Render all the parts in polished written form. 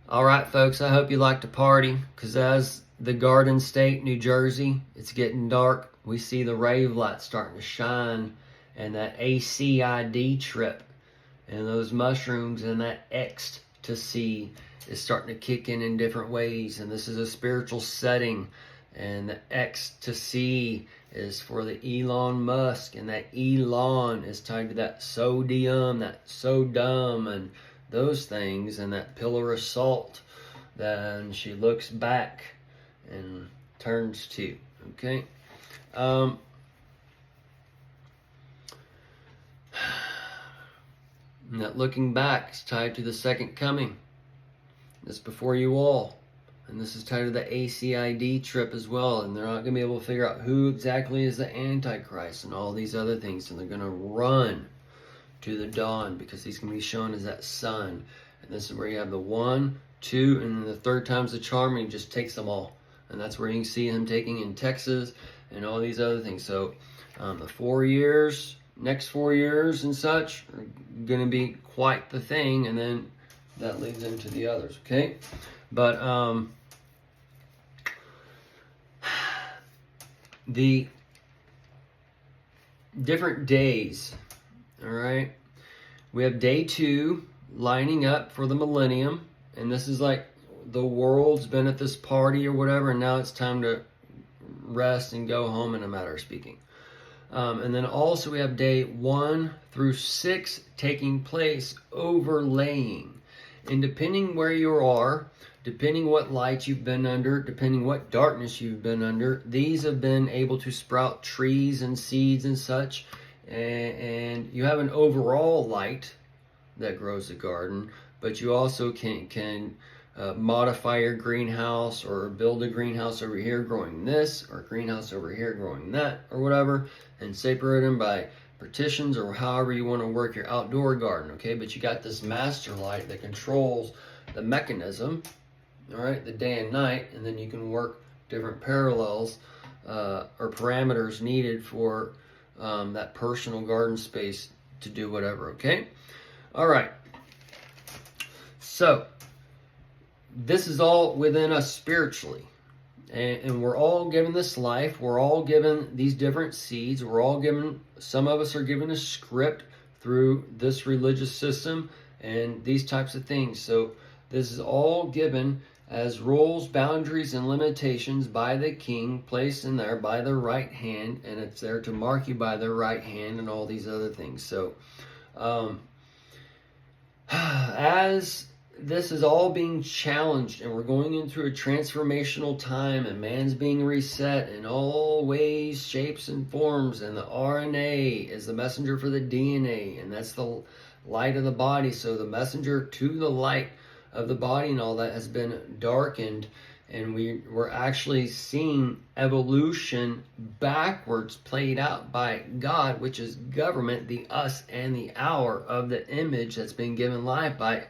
All right, folks, I hope you like to party, because as the Garden State, New Jersey, it's getting dark. We see the rave lights starting to shine, and that ACID trip, and those mushrooms, and that ecstasy is starting to kick in different ways. And this is a spiritual setting, and the ecstasy is for the Elon Musk, and that Elon is tied to that sodium, that so dumb, and those things, and that pillar of salt. Then she looks back and turns to. Okay. And that looking back is tied to the second coming. This before you all. And this is tied to the ACID trip as well. And they're not going to be able to figure out who exactly is the Antichrist and all these other things. And they're going to run to the dawn, because he's going to be shown as that sun. And this is where you have the 1, 2, and then the third time's the charm, and he just takes them all. And that's where you can see him taking in Texas and all these other things. So the 4 years, next 4 years and such are going to be quite the thing. And then that leads into the others, okay? But the different days, all right? We have day 2 lining up for the millennium. And this is like the world's been at this party or whatever, and now it's time to rest and go home, in a matter of speaking. And then also we have day 1 through 6 taking place, overlaying. And depending where you are, depending what light you've been under, depending what darkness you've been under, these have been able to sprout trees and seeds and such. And you have an overall light that grows the garden, but you also can modify your greenhouse, or build a greenhouse over here growing this, or a greenhouse over here growing that, or whatever, and separate them by partitions, or however you want to work your outdoor garden, okay? But you got this master light that controls the mechanism, all right, the day and night, and then you can work different parallels or parameters needed for that personal garden space to do whatever, okay? All right. So, this is all within us spiritually. And we're all given this life. We're all given these different seeds. We're all given, some of us are given a script through this religious system and these types of things. So, this is all given as rules, boundaries, and limitations by the king, placed in there by the right hand, and it's there to mark you by the right hand and all these other things. So, as this is all being challenged, and we're going into a transformational time, and man's being reset in all ways, shapes, and forms, and the RNA is the messenger for the DNA, and that's the light of the body. So the messenger to the light of the body and all that has been darkened, and we're actually seeing evolution backwards played out by God, which is government, the us and the our of the image that's been given life by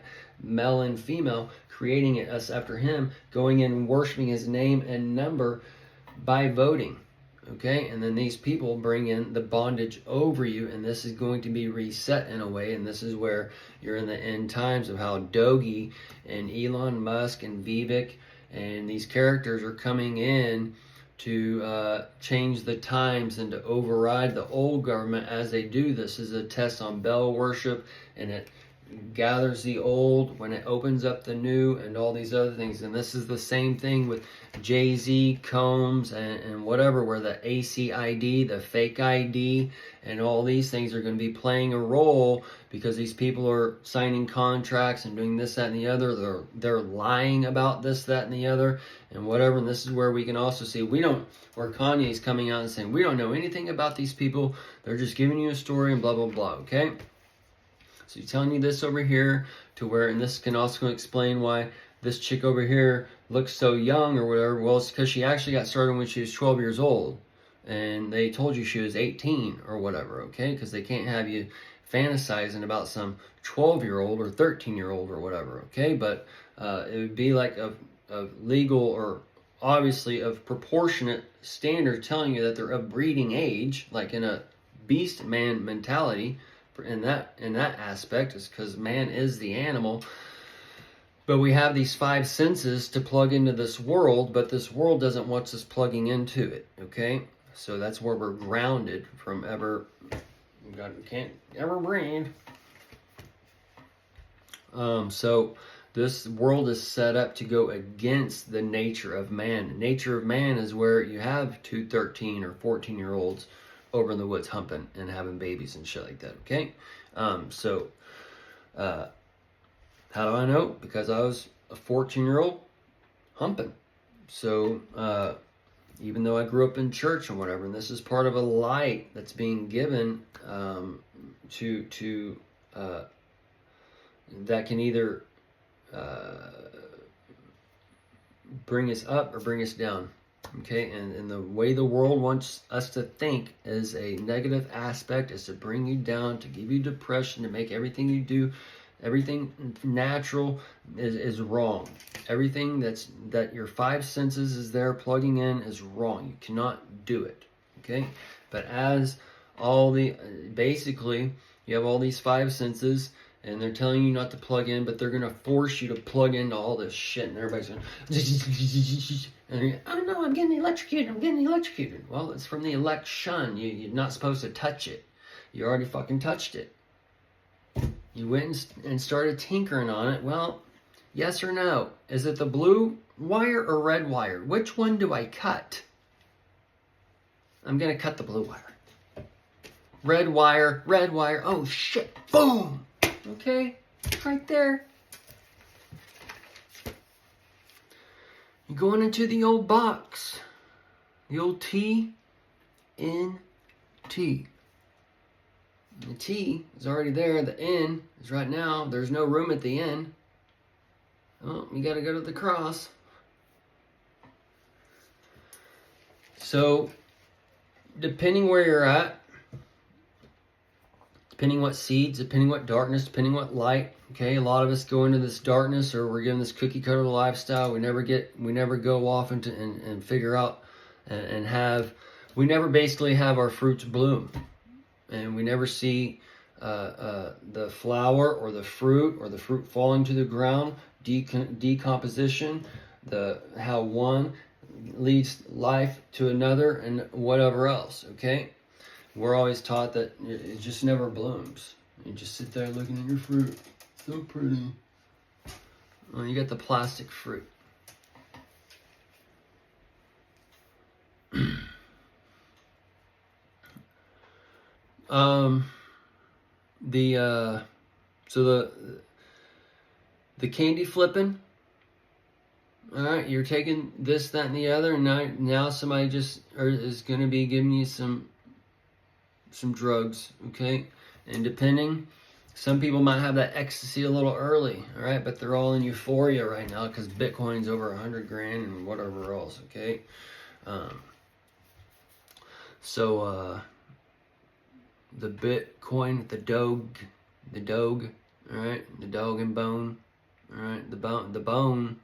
male and female, creating it, us after him, going in and worshiping his name and number by voting. Okay, and then these people bring in the bondage over you, and this is going to be reset in a way, and this is where you're in the end times of how Doge and Elon Musk and Vivek and these characters are coming in to change the times and to override the old government as they do. This is a test on Baal worship, and it gathers the old when it opens up the new, and all these other things. And this is the same thing with Jay-Z, Combs, and whatever, where the ACID, the fake ID, and all these things are going to be playing a role, because these people are signing contracts and doing this, that, and the other. They're lying about this, that, and the other, and whatever. And this is where we can also see where Kanye's coming out and saying, we don't know anything about these people. They're just giving you a story and blah, blah, blah, okay? So he's telling you this over here to where, and this can also explain why this chick over here looks so young or whatever. Well, it's because she actually got started when she was 12 years old. And they told you she was 18 or whatever, okay? Because they can't have you fantasizing about some 12-year-old or 13-year-old or whatever, okay? But it would be like a legal, or obviously of proportionate standard, telling you that they're of breeding age, like in a beast man mentality in that aspect, is because man is the animal. But we have these five senses to plug into this world, but this world doesn't want us plugging into it, okay? So that's where we're grounded from ever, we can't ever breathe. So this world is set up to go against the nature of man. The nature of man is where you have two 13 or 14-year-olds over in the woods humping and having babies and shit like that, okay? How do I know? Because I was a 14-year-old humping. So even though I grew up in church and whatever, and this is part of a light that's being given to that can either bring us up or bring us down. Okay, and the way the world wants us to think is a negative aspect, is to bring you down, to give you depression, to make everything you do, everything natural is wrong. Everything that your five senses is there plugging in is wrong. You cannot do it. Okay, but as basically you have all these five senses, and they're telling you not to plug in, but they're going to force you to plug into all this shit, and everybody's going, and oh no, I'm getting electrocuted. Well, it's from the election. You're not supposed to touch it. You already fucking touched it. You went and started tinkering on it. Well, yes or no? Is it the blue wire or red wire? Which one do I cut? I'm going to cut the blue wire. Red wire. Oh shit. Boom. Okay, right there. You're going into the old box. The old TNT. The T is already there. The N is right now. There's no room at the end. Oh, you got to go to the cross. So, depending where you're at, depending what seeds, depending what darkness, depending what light. Okay, a lot of us go into this darkness, or we're given this cookie cutter lifestyle. We never go off into and figure out and have. We never basically have our fruits bloom, and we never see the flower or the fruit falling to the ground, decomposition, how one leads life to another, and whatever else. Okay. We're always taught that it just never blooms. You just sit there looking at your fruit. So pretty. Well, you got the plastic fruit. The candy flipping. All right, you're taking this, that, and the other, and now somebody is going to be giving you some drugs, okay? And depending, some people might have that ecstasy a little early, all right? But they're all in euphoria right now because Bitcoin's over 100 grand and whatever else, okay? The Bitcoin, the Doge, all right? The dog and bone, all right? The bone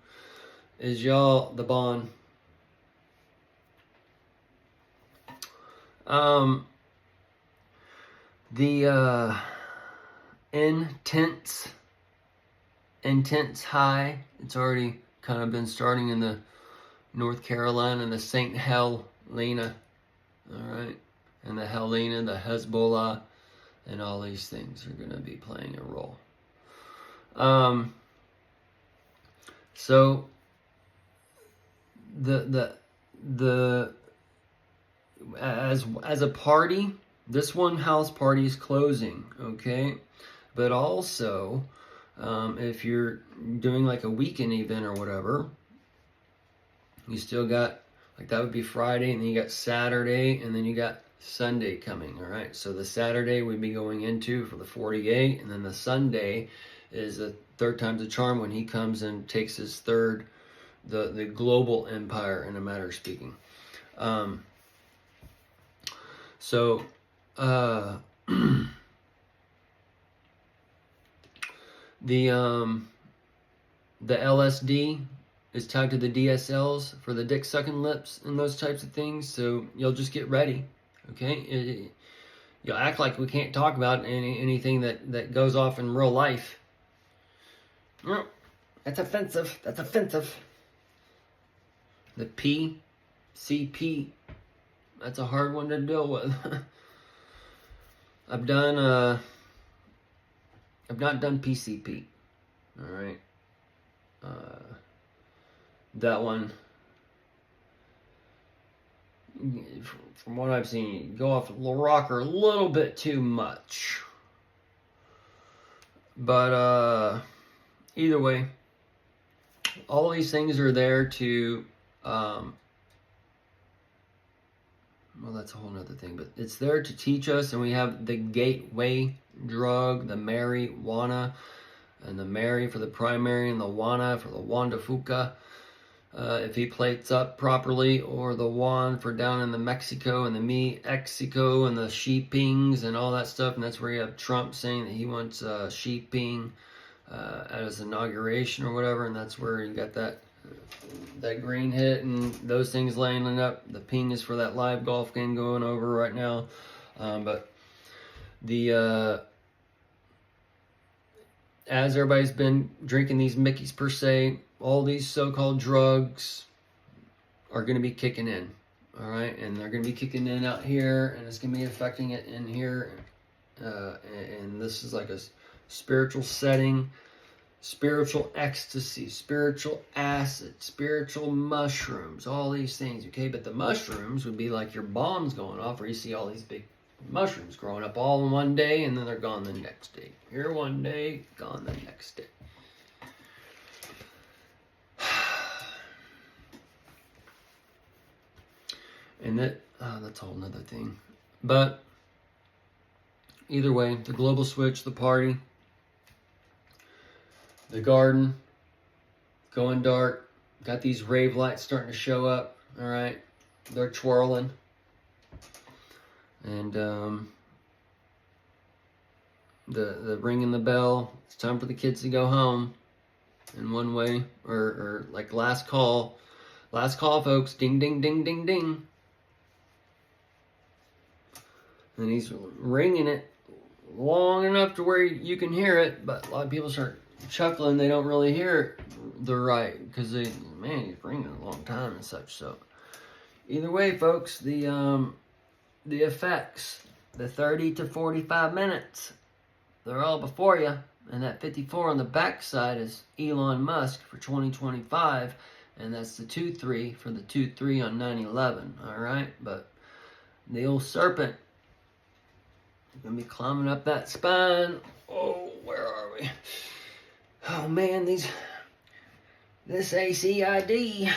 is the bond. The intense high, it's already kind of been starting in the North Carolina and the St. Helena, all right, and the Helena, the Hezbollah, and all these things are going to be playing a role. So as a party, this one house party is closing, okay? But also, if you're doing like a weekend event or whatever, you still got, like that would be Friday, and then you got Saturday, and then you got Sunday coming, all right? So the Saturday we'd be going into for the 48, and then the Sunday is the third time's a charm when he comes and takes his third, the global empire in a matter of speaking. The LSD is tied to the DSLs for the dick sucking lips and those types of things. So you'll just get ready, okay? You'll act like we can't talk about anything that goes off in real life. That's offensive. That's offensive. The PCP. That's a hard one to deal with. I've not done PCP. All right. That one, from what I've seen, you go off the rocker a little bit too much. But either way, all these things are there to, well, that's a whole nother thing, but it's there to teach us. And we have the gateway drug, the marijuana, and the Mary for the primary, and the Wana for the Wanda Fuca. If he plates up properly, or the Juan for down in the Mexico, and the Mexico, and the Xipings and all that stuff. And that's where you have Trump saying that he wants Xiping at his inauguration or whatever. And that's where you got that green hit and those things lining up. The ping is for that live golf game going over right now. But the as everybody's been drinking these Mickeys per se, all these so-called drugs are going to be kicking in, all right? And they're going to be kicking in out here, and it's going to be affecting it in here. And this is like a spiritual setting, spiritual ecstasy, spiritual acid, spiritual mushrooms, all these things, okay? But the mushrooms would be like your bombs going off, where you see all these big mushrooms growing up all in one day, and then they're gone the next day. Here one day, gone the next day. And that's a whole nother thing. But either way, the global switch, the party, the garden, going dark, got these rave lights starting to show up, all right? They're twirling. And the ringing the bell, it's time for the kids to go home in one way, or like last call, folks, ding, ding, ding, ding, ding. And he's ringing it long enough to where you can hear it, but a lot of people start chuckling. They don't really hear it the right, because he's ringing a long time and such. So either way, folks, the effects, the 30 to 45 minutes, they're all before you. And that 54 on the backside is Elon Musk for 2025, and that's the 2-3 for the 2-3 on 9/11. All right, but the old serpent gonna be climbing up that spine. Oh, where are we? Oh man, this ACID,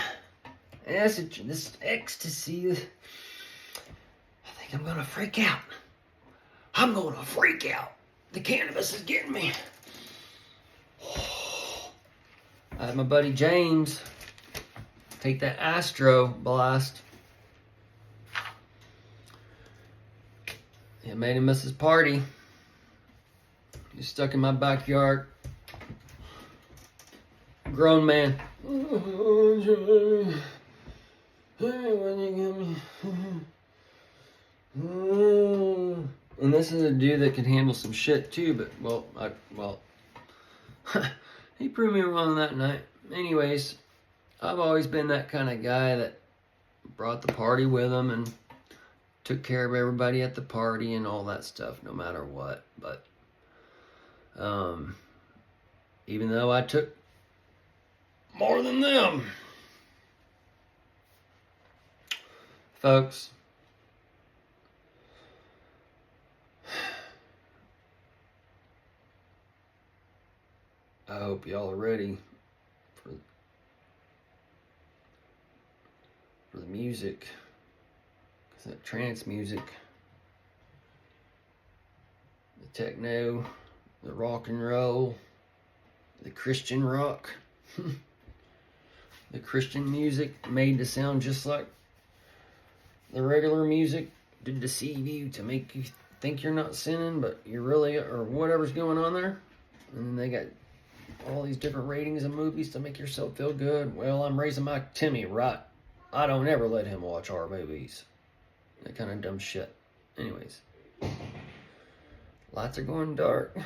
this ecstasy. I think I'm gonna freak out. The cannabis is getting me. I had my buddy James take that Astro Blast. It made him miss his party. He's stuck in my backyard. Grown man. And this is a dude that can handle some shit too, but he proved me wrong that night. Anyways, I've always been that kind of guy that brought the party with him and took care of everybody at the party and all that stuff, no matter what. But even though I took more than them, folks, I hope y'all are ready for the music. That trance music, the techno, the rock and roll, the Christian rock, the Christian music made to sound just like the regular music to deceive you, to make you think you're not sinning, but you really, or whatever's going on there. And then they got all these different ratings of movies to make yourself feel good. Well, I'm raising my Timmy right. I don't ever let him watch horror movies. That kind of dumb shit. Anyways, lights are going dark.